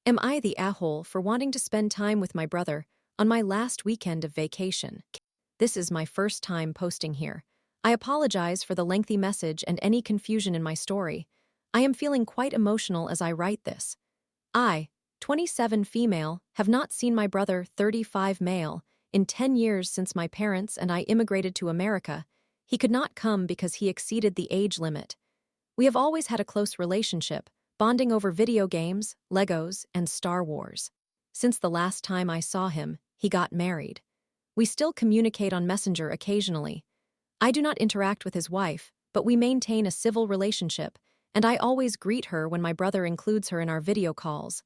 Am I the Ahole for wanting to spend time with my brother on my last weekend of vacation? This is my first time posting here. I apologize for the lengthy message and any confusion in my story. I am feeling quite emotional as I write this. I, 27 female, have not seen my brother, 35 male, in 10 years since my parents and I immigrated to America. He could not come because he exceeded the age limit. We have always had a close relationship, bonding over video games, Legos, and Star Wars. Since the last time I saw him, he got married. We still communicate on Messenger occasionally. I do not interact with his wife, but we maintain a civil relationship, and I always greet her when my brother includes her in our video calls.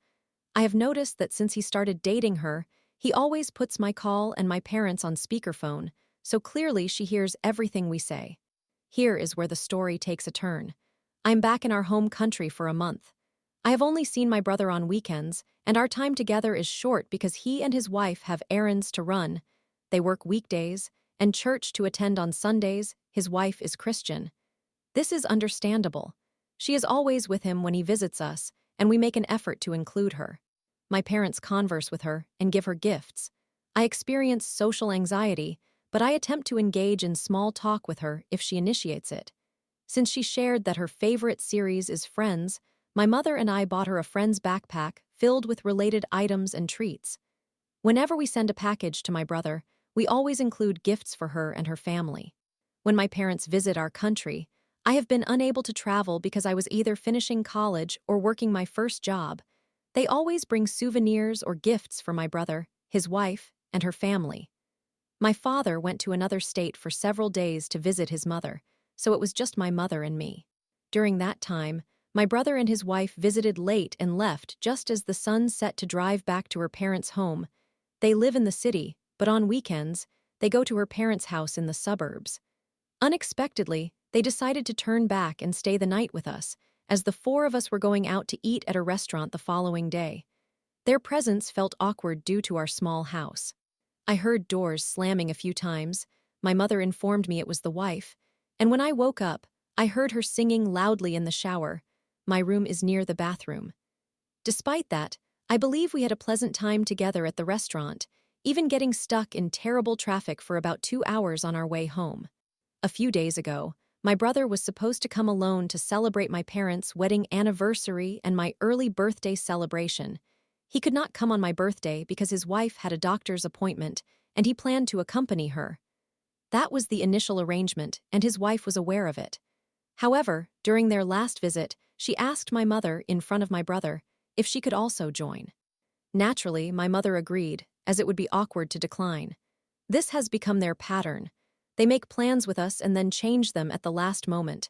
I have noticed that since he started dating her, he always puts my call and my parents on speakerphone, so clearly she hears everything we say. Here is where the story takes a turn. I'm back in our home country for a month. I have only seen my brother on weekends, and our time together is short because he and his wife have errands to run. They work weekdays, and church to attend on Sundays. His wife is Christian. This is understandable. She is always with him when he visits us, and we make an effort to include her. My parents converse with her and give her gifts. I experience social anxiety, but I attempt to engage in small talk with her if she initiates it. Since she shared that her favorite series is Friends, my mother and I bought her a Friends backpack filled with related items and treats. Whenever we send a package to my brother, we always include gifts for her and her family. When my parents visit our country, I have been unable to travel because I was either finishing college or working my first job. They always bring souvenirs or gifts for my brother, his wife, and her family. My father went to another state for several days to visit his mother, so it was just my mother and me. During that time, my brother and his wife visited late and left just as the sun set to drive back to her parents' home. They live in the city, but on weekends, they go to her parents' house in the suburbs. Unexpectedly, they decided to turn back and stay the night with us, as the four of us were going out to eat at a restaurant the following day. Their presence felt awkward due to our small house. I heard doors slamming a few times. My mother informed me it was the wife, and when I woke up, I heard her singing loudly in the shower. My room is near the bathroom. Despite that, I believe we had a pleasant time together at the restaurant, even getting stuck in terrible traffic for about 2 hours on our way home. A few days ago, my brother was supposed to come alone to celebrate my parents' wedding anniversary and my early birthday celebration. He could not come on my birthday because his wife had a doctor's appointment, and he planned to accompany her. That was the initial arrangement, and his wife was aware of it. However, during their last visit, she asked my mother, in front of my brother, if she could also join. Naturally, my mother agreed, as it would be awkward to decline. This has become their pattern. They make plans with us and then change them at the last moment.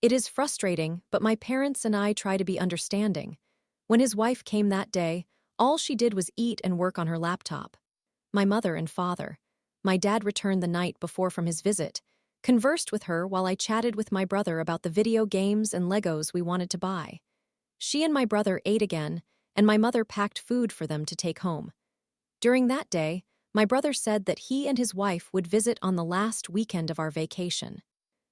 It is frustrating, but my parents and I try to be understanding. When his wife came that day, all she did was eat and work on her laptop. My mother and father. My dad returned the night before from his visit, conversed with her while I chatted with my brother about the video games and Legos we wanted to buy. She and my brother ate again, and my mother packed food for them to take home. During that day, my brother said that he and his wife would visit on the last weekend of our vacation.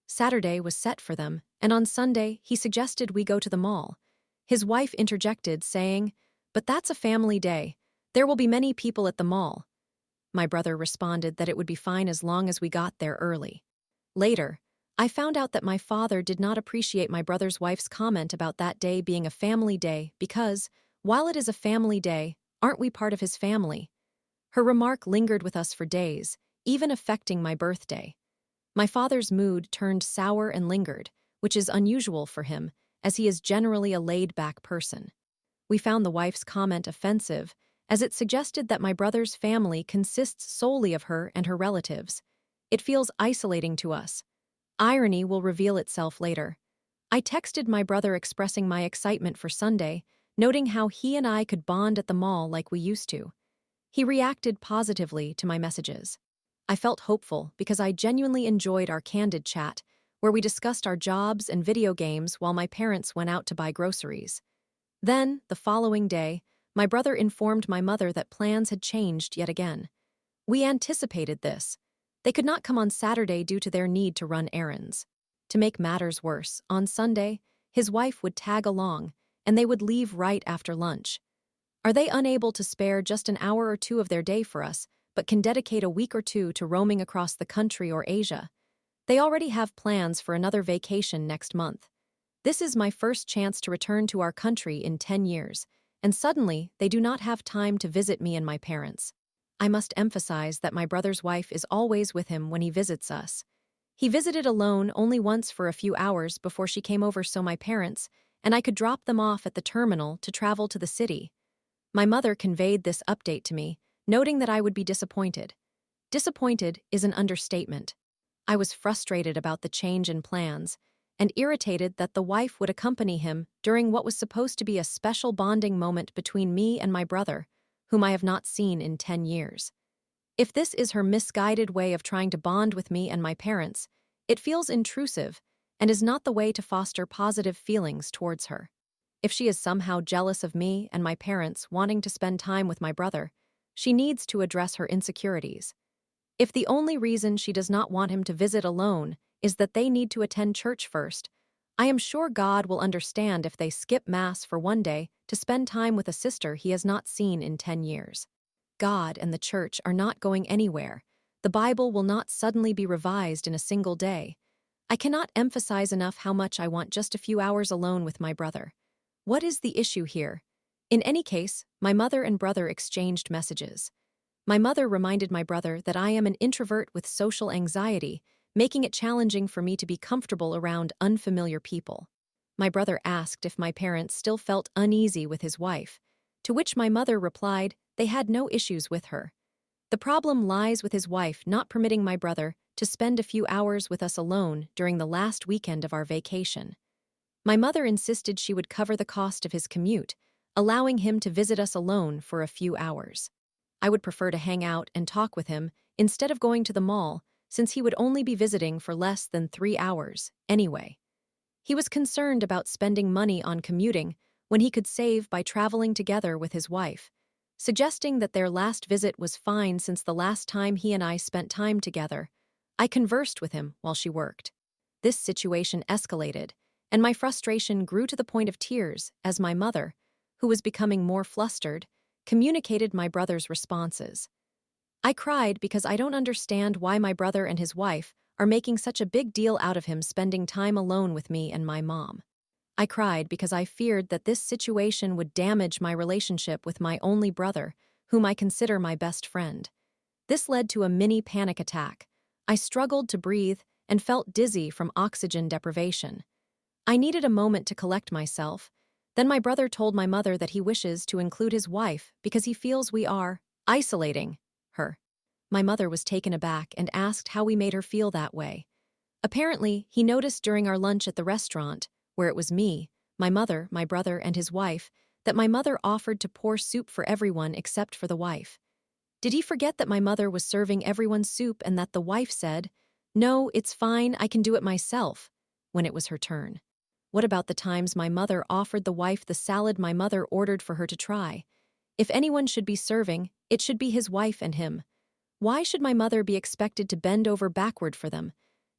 Saturday was set for them, and on Sunday he suggested we go to the mall. His wife interjected, saying, "But that's a family day. There will be many people at the mall." My brother responded that it would be fine as long as we got there early. Later, I found out that my father did not appreciate my brother's wife's comment about that day being a family day because, while it is a family day, aren't we part of his family? Her remark lingered with us for days, even affecting my birthday. My father's mood turned sour and lingered, which is unusual for him, as he is generally a laid-back person. We found the wife's comment offensive, as it suggested that my brother's family consists solely of her and her relatives. It feels isolating to us. Irony will reveal itself later. I texted my brother expressing my excitement for Sunday, noting how he and I could bond at the mall like we used to. He reacted positively to my messages. I felt hopeful because I genuinely enjoyed our candid chat, where we discussed our jobs and video games while my parents went out to buy groceries. Then, the following day, my brother informed my mother that plans had changed yet again. We anticipated this. They could not come on Saturday due to their need to run errands. To make matters worse, on Sunday, his wife would tag along, and they would leave right after lunch. Are they unable to spare just an hour or two of their day for us, but can dedicate a week or two to roaming across the country or Asia? They already have plans for another vacation next month. This is my first chance to return to our country in 10 years, and suddenly they do not have time to visit me and my parents. I must emphasize that my brother's wife is always with him when he visits us. He visited alone only once for a few hours before she came over so my parents and I could drop them off at the terminal to travel to the city. My mother conveyed this update to me, noting that I would be disappointed. Disappointed is an understatement. I was frustrated about the change in plans and irritated that the wife would accompany him during what was supposed to be a special bonding moment between me and my brother, whom I have not seen in 10 years. If this is her misguided way of trying to bond with me and my parents, it feels intrusive and is not the way to foster positive feelings towards her. If she is somehow jealous of me and my parents wanting to spend time with my brother, she needs to address her insecurities. If the only reason she does not want him to visit alone is that they need to attend church first, I am sure God will understand if they skip Mass for one day to spend time with a sister he has not seen in 10 years. God and the church are not going anywhere. The Bible will not suddenly be revised in a single day. I cannot emphasize enough how much I want just a few hours alone with my brother. What is the issue here? In any case, my mother and brother exchanged messages. My mother reminded my brother that I am an introvert with social anxiety, making it challenging for me to be comfortable around unfamiliar people. My brother asked if my parents still felt uneasy with his wife, to which my mother replied they had no issues with her. The problem lies with his wife not permitting my brother to spend a few hours with us alone during the last weekend of our vacation. My mother insisted she would cover the cost of his commute, allowing him to visit us alone for a few hours. I would prefer to hang out and talk with him instead of going to the mall, since he would only be visiting for less than 3 hours, anyway. He was concerned about spending money on commuting when he could save by traveling together with his wife, suggesting that their last visit was fine since the last time he and I spent time together. I conversed with him while she worked. This situation escalated, and my frustration grew to the point of tears as my mother, who was becoming more flustered, communicated my brother's responses. I cried because I don't understand why my brother and his wife are making such a big deal out of him spending time alone with me and my mom. I cried because I feared that this situation would damage my relationship with my only brother, whom I consider my best friend. This led to a mini panic attack. I struggled to breathe and felt dizzy from oxygen deprivation. I needed a moment to collect myself. Then my brother told my mother that he wishes to include his wife because he feels we are isolating her. My mother was taken aback and asked how we made her feel that way. Apparently, he noticed during our lunch at the restaurant, where it was me, my mother, my brother, and his wife, that my mother offered to pour soup for everyone except for the wife. Did he forget that my mother was serving everyone soup and that the wife said, "No, it's fine, I can do it myself," when it was her turn? What about the times my mother offered the wife the salad my mother ordered for her to try? If anyone should be serving, it should be his wife and him. Why should my mother be expected to bend over backward for them?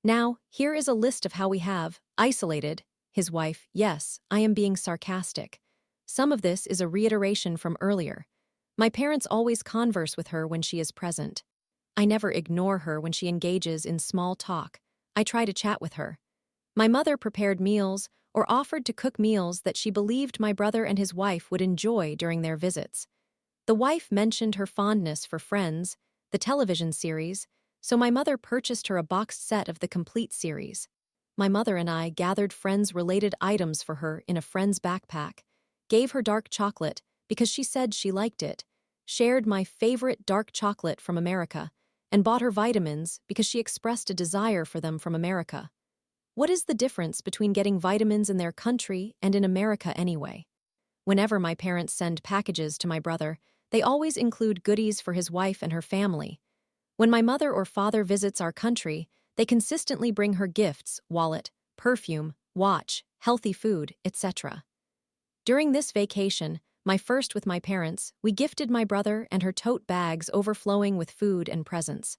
Now, here is a list of how we have isolated his wife. Yes, I am being sarcastic. Some of this is a reiteration from earlier. My parents always converse with her when she is present. I never ignore her when she engages in small talk. I try to chat with her. My mother prepared meals or offered to cook meals that she believed my brother and his wife would enjoy during their visits. The wife mentioned her fondness for Friends, the television series, so my mother purchased her a boxed set of the complete series. My mother and I gathered Friends-related items for her in a Friends backpack, gave her dark chocolate because she said she liked it, shared my favorite dark chocolate from America, and bought her vitamins because she expressed a desire for them from America. What is the difference between getting vitamins in their country and in America anyway? Whenever my parents send packages to my brother, they always include goodies for his wife and her family. When my mother or father visits our country, they consistently bring her gifts, wallet, perfume, watch, healthy food, etc. During this vacation, my first with my parents, we gifted my brother and her tote bags overflowing with food and presents.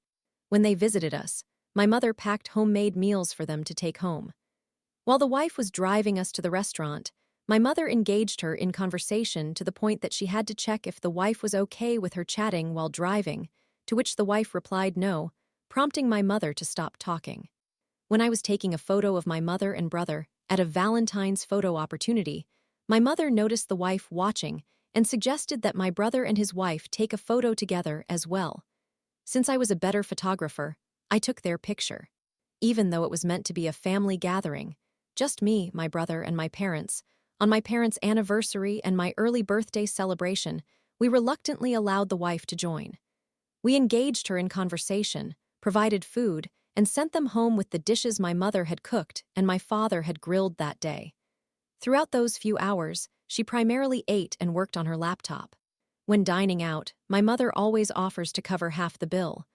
When they visited us, my mother packed homemade meals for them to take home. While the wife was driving us to the restaurant, My mother engaged her in conversation to the point that she had to check if the wife was okay with her chatting while driving, to which the wife replied no, prompting my mother to stop talking. When I was taking a photo of my mother and brother at a Valentine's photo opportunity, my mother noticed the wife watching and suggested that my brother and his wife take a photo together as well. Since I was a better photographer, I took their picture. Even though it was meant to be a family gathering, just me, my brother, and my parents, on my parents' anniversary and my early birthday celebration, we reluctantly allowed the wife to join. We engaged her in conversation, provided food, and sent them home with the dishes my mother had cooked and my father had grilled that day. Throughout those few hours, she primarily ate and worked on her laptop. When dining out, my mother always offers to cover half the bill.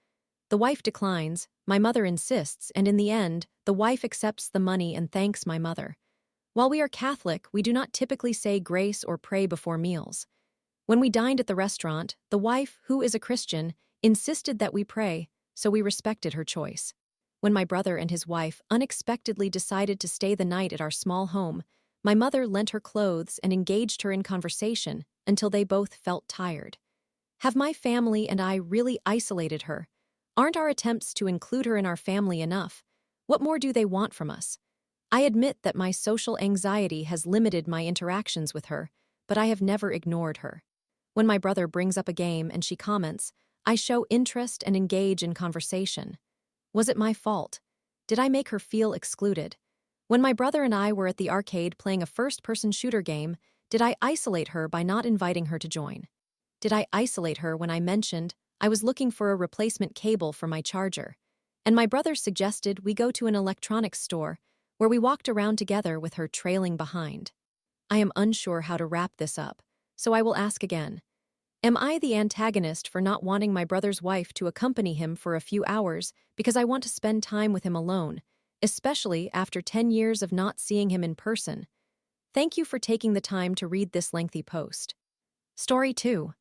The wife declines, my mother insists, and in the end, the wife accepts the money and thanks my mother. While we are Catholic, we do not typically say grace or pray before meals. When we dined at the restaurant, the wife, who is a Christian, insisted that we pray, so we respected her choice. When my brother and his wife unexpectedly decided to stay the night at our small home, my mother lent her clothes and engaged her in conversation until they both felt tired. Have my family and I really isolated her? Aren't our attempts to include her in our family enough? What more do they want from us? I admit that my social anxiety has limited my interactions with her, but I have never ignored her. When my brother brings up a game and she comments, I show interest and engage in conversation. Was it my fault? Did I make her feel excluded? When my brother and I were at the arcade playing a first-person shooter game, did I isolate her by not inviting her to join? Did I isolate her when I mentioned I was looking for a replacement cable for my charger, and my brother suggested we go to an electronics store where we walked around together with her trailing behind? I am unsure how to wrap this up, so I will ask again. Am I the antagonist for not wanting my brother's wife to accompany him for a few hours because I want to spend time with him alone, especially after 10 years of not seeing him in person? Thank you for taking the time to read this lengthy post. Story 2.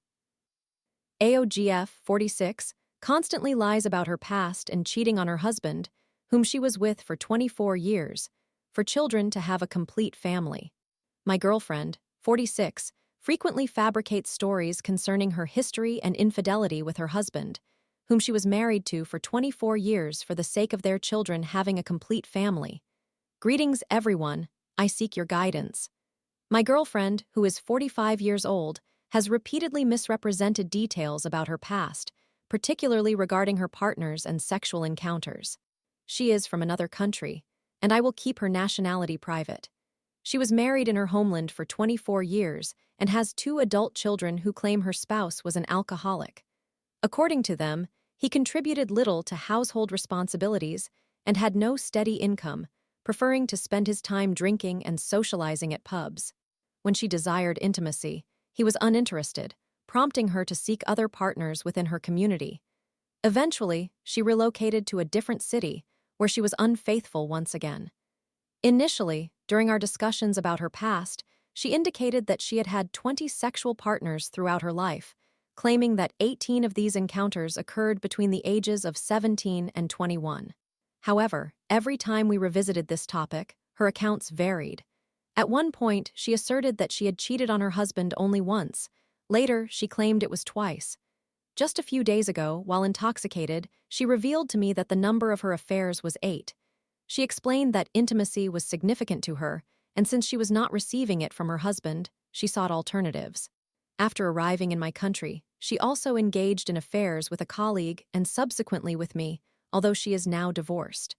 AOGF 46 constantly lies about her past and cheating on her husband, whom she was with for 24 years, for children to have a complete family. My girlfriend, 46, frequently fabricates stories concerning her history and infidelity with her husband, whom she was married to for 24 years for the sake of their children having a complete family. Greetings, everyone. I seek your guidance. My girlfriend, who is 45 years old, has repeatedly misrepresented details about her past, particularly regarding her partners and sexual encounters. She is from another country, and I will keep her nationality private. She was married in her homeland for 24 years and has 2 adult children who claim her spouse was an alcoholic. According to them, he contributed little to household responsibilities and had no steady income, preferring to spend his time drinking and socializing at pubs. When she desired intimacy, he was uninterested, prompting her to seek other partners within her community. Eventually, she relocated to a different city, where she was unfaithful once again. Initially, during our discussions about her past, she indicated that she had had 20 sexual partners throughout her life, claiming that 18 of these encounters occurred between the ages of 17 and 21. However, every time we revisited this topic, her accounts varied. At one point, she asserted that she had cheated on her husband only once. Later, she claimed it was twice. Just a few days ago, while intoxicated, she revealed to me that the number of her affairs was 8. She explained that intimacy was significant to her, and since she was not receiving it from her husband, she sought alternatives. After arriving in my country, she also engaged in affairs with a colleague and subsequently with me, although she is now divorced.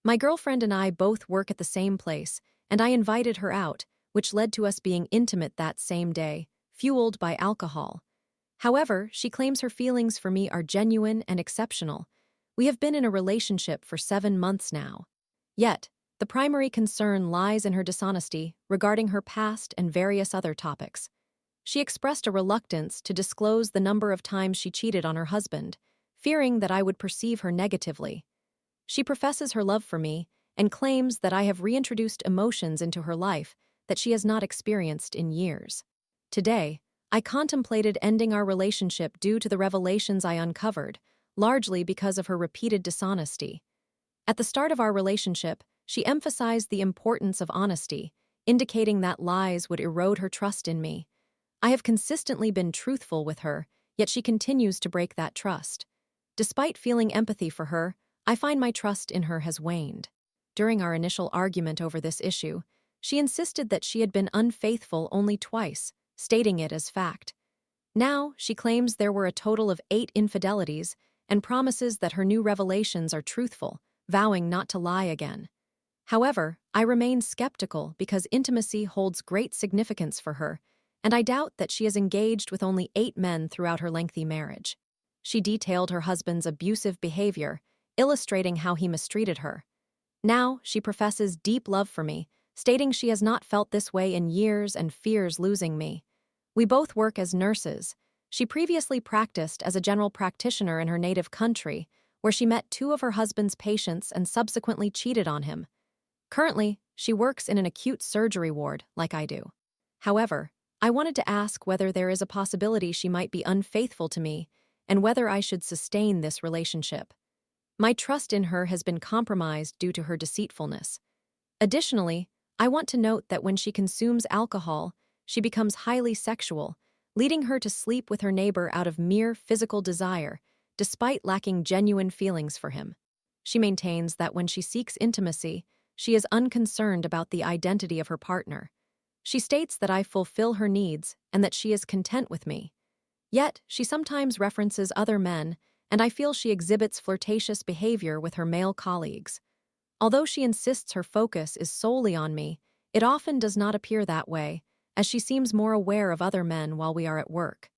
My girlfriend and I both work at the same place, and I invited her out, which led to us being intimate that same day, fueled by alcohol. However, she claims her feelings for me are genuine and exceptional. We have been in a relationship for 7 months now. Yet, the primary concern lies in her dishonesty regarding her past and various other topics. She expressed a reluctance to disclose the number of times she cheated on her husband, fearing that I would perceive her negatively. She professes her love for me and claims that I have reintroduced emotions into her life that she has not experienced in years. Today, I contemplated ending our relationship due to the revelations I uncovered, largely because of her repeated dishonesty. At the start of our relationship, she emphasized the importance of honesty, indicating that lies would erode her trust in me. I have consistently been truthful with her, yet she continues to break that trust. Despite feeling empathy for her, I find my trust in her has waned. During our initial argument over this issue, she insisted that she had been unfaithful only twice, stating it as fact. Now, she claims there were a total of 8 infidelities and promises that her new revelations are truthful, vowing not to lie again. However, I remain skeptical because intimacy holds great significance for her, and I doubt that she has engaged with only 8 men throughout her lengthy marriage. She detailed her husband's abusive behavior, illustrating how he mistreated her. Now, she professes deep love for me, stating she has not felt this way in years and fears losing me. We both work as nurses. She previously practiced as a general practitioner in her native country, where she met 2 of her husband's patients and subsequently cheated on him. Currently, she works in an acute surgery ward, like I do. However, I wanted to ask whether there is a possibility she might be unfaithful to me and whether I should sustain this relationship. My trust in her has been compromised due to her deceitfulness. Additionally, I want to note that when she consumes alcohol, she becomes highly sexual, leading her to sleep with her neighbor out of mere physical desire, despite lacking genuine feelings for him. She maintains that when she seeks intimacy, she is unconcerned about the identity of her partner. She states that I fulfill her needs and that she is content with me. Yet, she sometimes references other men, and I feel she exhibits flirtatious behavior with her male colleagues. Although she insists her focus is solely on me, it often does not appear that way, as she seems more aware of other men while we are at work.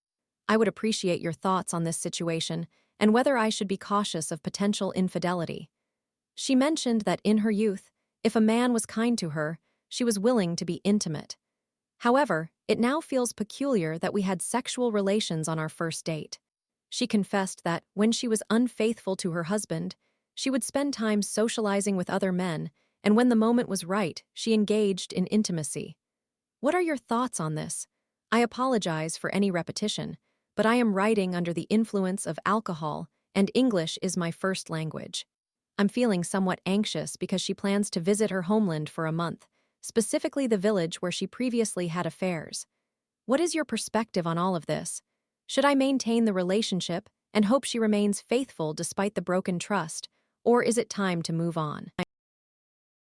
I would appreciate your thoughts on this situation and whether I should be cautious of potential infidelity. She mentioned that in her youth, if a man was kind to her, she was willing to be intimate. However, it now feels peculiar that we had sexual relations on our first date. She confessed that, when she was unfaithful to her husband, she would spend time socializing with other men, and when the moment was right, she engaged in intimacy. What are your thoughts on this? I apologize for any repetition, but I am writing under the influence of alcohol, and English is my first language. I'm feeling somewhat anxious because she plans to visit her homeland for a month, specifically the village where she previously had affairs. What is your perspective on all of this? Should I maintain the relationship and hope she remains faithful despite the broken trust, or is it time to move on?